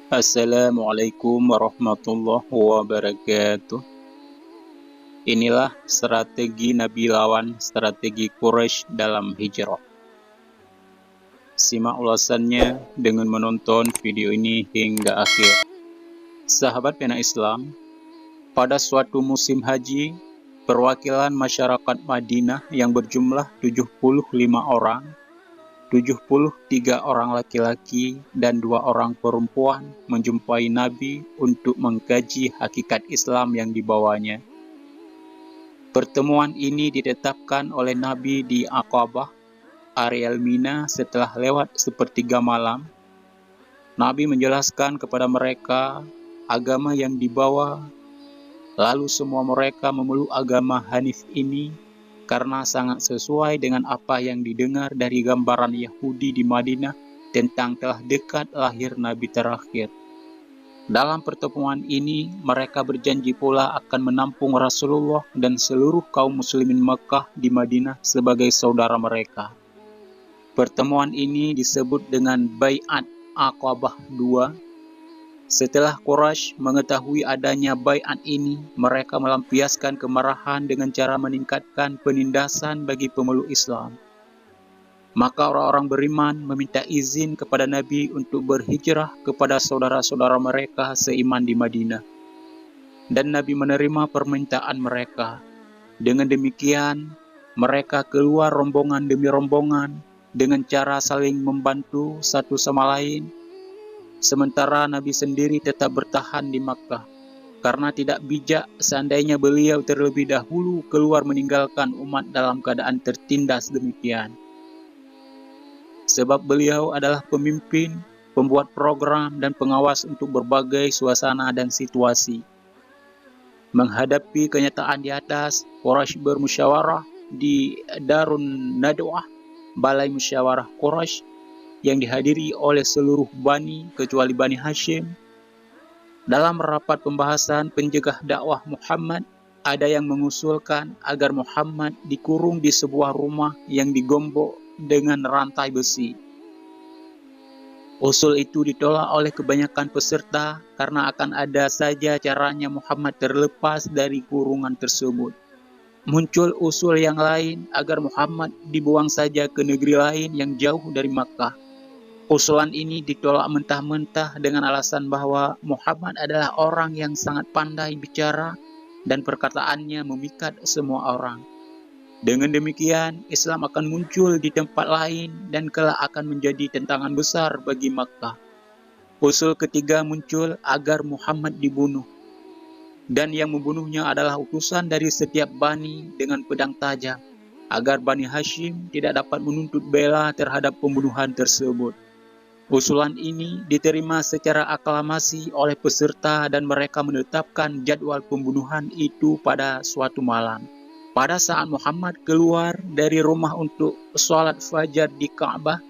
Assalamualaikum warahmatullahi wabarakatuh. Inilah strategi Nabi lawan strategi Quraisy dalam hijrah. Simak ulasannya dengan menonton video ini hingga akhir. Sahabat pena Islam, pada suatu musim haji, perwakilan masyarakat Madinah yang berjumlah 75 orang, 73 orang laki-laki dan 2 orang perempuan menjumpai Nabi untuk mengkaji hakikat Islam yang dibawanya. Pertemuan ini ditetapkan oleh Nabi di Aqabah, areal Mina setelah lewat sepertiga malam. Nabi menjelaskan kepada mereka agama yang dibawa, lalu semua mereka memeluk agama Hanif ini karena sangat sesuai dengan apa yang didengar dari gambaran Yahudi di Madinah tentang telah dekat lahir Nabi terakhir. Dalam pertemuan ini, mereka berjanji pula akan menampung Rasulullah dan seluruh kaum muslimin Mekah di Madinah sebagai saudara mereka. Pertemuan ini disebut dengan Bai'at Aqabah II. Setelah Quraisy mengetahui adanya bai'at ini, mereka melampiaskan kemarahan dengan cara meningkatkan penindasan bagi pemeluk Islam. Maka orang-orang beriman meminta izin kepada Nabi untuk berhijrah kepada saudara-saudara mereka seiman di Madinah. Dan Nabi menerima permintaan mereka. Dengan demikian, mereka keluar rombongan demi rombongan dengan cara saling membantu satu sama lain. Sementara Nabi sendiri tetap bertahan di Makkah, karena tidak bijak seandainya beliau terlebih dahulu keluar meninggalkan umat dalam keadaan tertindas demikian. Sebab beliau adalah pemimpin, pembuat program, dan pengawas untuk berbagai suasana dan situasi. Menghadapi kenyataan di atas, Quraisy bermusyawarah di Darun Nadwah, balai musyawarah Quraisy, yang dihadiri oleh seluruh Bani kecuali Bani Hashim. Dalam rapat pembahasan penjegah dakwah Muhammad, ada yang mengusulkan agar Muhammad dikurung di sebuah rumah yang digombok dengan rantai besi. Usul itu ditolak oleh kebanyakan peserta karena akan ada saja caranya Muhammad terlepas dari kurungan tersebut. Muncul usul yang lain agar Muhammad dibuang saja ke negeri lain yang jauh dari Makkah. Usulan ini ditolak mentah-mentah dengan alasan bahwa Muhammad adalah orang yang sangat pandai bicara dan perkataannya memikat semua orang. Dengan demikian, Islam akan muncul di tempat lain dan kelak akan menjadi tantangan besar bagi Makkah. Usul ketiga muncul agar Muhammad dibunuh, dan yang membunuhnya adalah utusan dari setiap bani dengan pedang tajam, agar Bani Hashim tidak dapat menuntut bela terhadap pembunuhan tersebut. Usulan ini diterima secara aklamasi oleh peserta dan mereka menetapkan jadwal pembunuhan itu pada suatu malam. Pada saat Muhammad keluar dari rumah untuk sholat fajar di Ka'bah,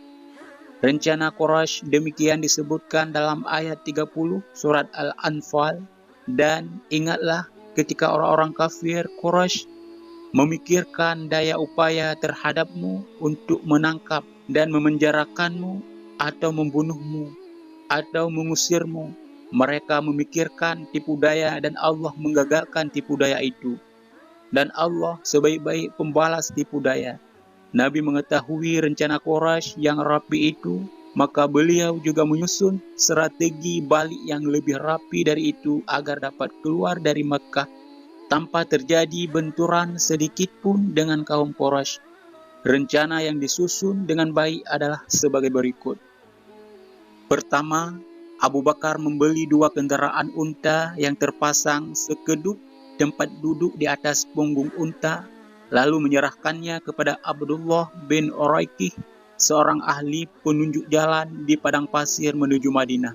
rencana Quraisy demikian disebutkan dalam ayat 30 surat Al-Anfal. Dan ingatlah ketika orang-orang kafir Quraisy memikirkan daya upaya terhadapmu untuk menangkap dan memenjarakanmu atau membunuhmu atau mengusirmu. Mereka memikirkan tipu daya dan Allah menggagalkan tipu daya itu. Dan Allah sebaik-baik pembalas tipu daya. Nabi mengetahui rencana Quraisy yang rapi itu, maka beliau juga menyusun strategi balik yang lebih rapi dari itu agar dapat keluar dari Makkah tanpa terjadi benturan sedikit pun dengan kaum Quraisy. Rencana yang disusun dengan baik adalah sebagai berikut. Pertama, Abu Bakar membeli 2 kendaraan unta yang terpasang sekeduk tempat duduk di atas punggung unta, lalu menyerahkannya kepada Abdullah bin Uraikih, seorang ahli penunjuk jalan di padang pasir menuju Madinah.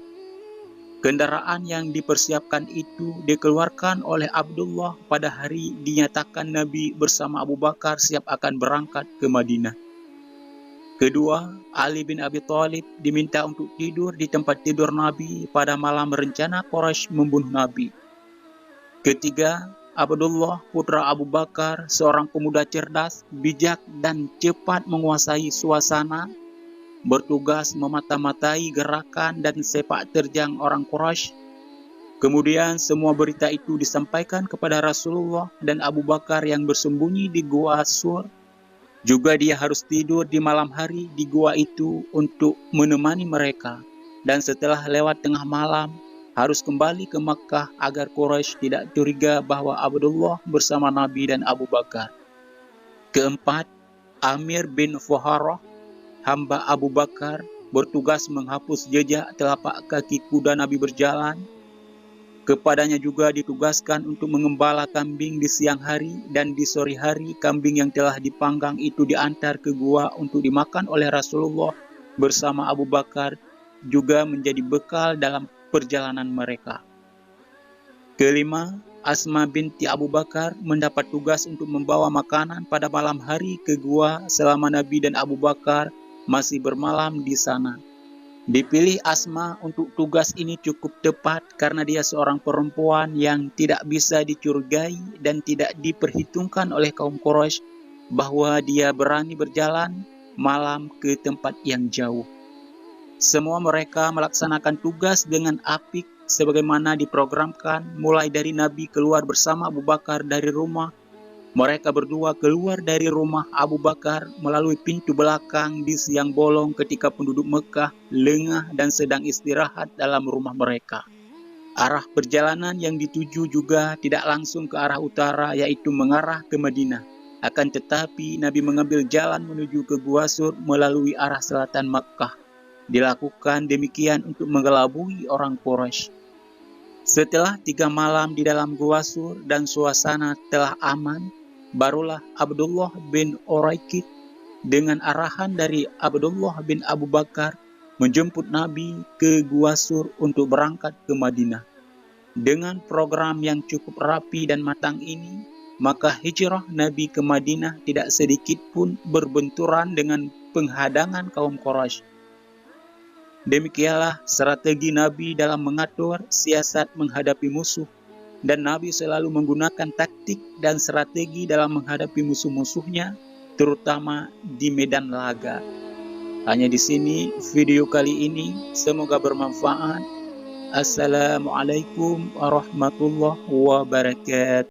Kendaraan yang dipersiapkan itu dikeluarkan oleh Abdullah pada hari dinyatakan Nabi bersama Abu Bakar siap akan berangkat ke Madinah. Kedua, Ali bin Abi Thalib diminta untuk tidur di tempat tidur Nabi pada malam rencana Quraisy membunuh Nabi. Ketiga, Abdullah putra Abu Bakar, seorang pemuda cerdas, bijak dan cepat menguasai suasana, bertugas memata-matai gerakan dan sepak terjang orang Quraisy. Kemudian semua berita itu disampaikan kepada Rasulullah dan Abu Bakar yang bersembunyi di Gua Sur. Juga dia harus tidur di malam hari di gua itu untuk menemani mereka. Dan setelah lewat tengah malam, harus kembali ke Makkah agar Quraisy tidak curiga bahwa Abdullah bersama Nabi dan Abu Bakar. Keempat, Amir bin Fuharah, hamba Abu Bakar, bertugas menghapus jejak telapak kaki kuda Nabi berjalan. Kepadanya juga ditugaskan untuk mengembala kambing di siang hari, dan di sore hari kambing yang telah dipanggang itu diantar ke gua untuk dimakan oleh Rasulullah bersama Abu Bakar, juga menjadi bekal dalam perjalanan mereka. Kelima, Asma binti Abu Bakar mendapat tugas untuk membawa makanan pada malam hari ke gua selama Nabi dan Abu Bakar masih bermalam di sana. Dipilih Asma untuk tugas ini cukup tepat karena dia seorang perempuan yang tidak bisa dicurigai dan tidak diperhitungkan oleh kaum Quraisy bahwa dia berani berjalan malam ke tempat yang jauh. Semua mereka melaksanakan tugas dengan apik sebagaimana diprogramkan, mulai dari Nabi keluar bersama Abu Bakar dari rumah. Mereka berdua keluar dari rumah Abu Bakar melalui pintu belakang di siang bolong ketika penduduk Mekah lengah dan sedang istirahat dalam rumah mereka. Arah perjalanan yang dituju juga tidak langsung ke arah utara, yaitu mengarah ke Madinah. Akan tetapi Nabi mengambil jalan menuju ke Gua Sur melalui arah selatan Mekah. Dilakukan demikian untuk mengelabui orang Quraisy. Setelah 3 malam di dalam Gua Sur dan suasana telah aman, barulah Abdullah bin Uraikid dengan arahan dari Abdullah bin Abu Bakar menjemput Nabi ke Gua Sur untuk berangkat ke Madinah. Dengan program yang cukup rapi dan matang ini, maka hijrah Nabi ke Madinah tidak sedikit pun berbenturan dengan penghadangan kaum Quraisy. Demikianlah strategi Nabi dalam mengatur siasat menghadapi musuh. Dan Nabi selalu menggunakan taktik dan strategi dalam menghadapi musuh-musuhnya, terutama di medan laga. Hanya di sini video kali ini, semoga bermanfaat. Assalamualaikum warahmatullahi wabarakatuh.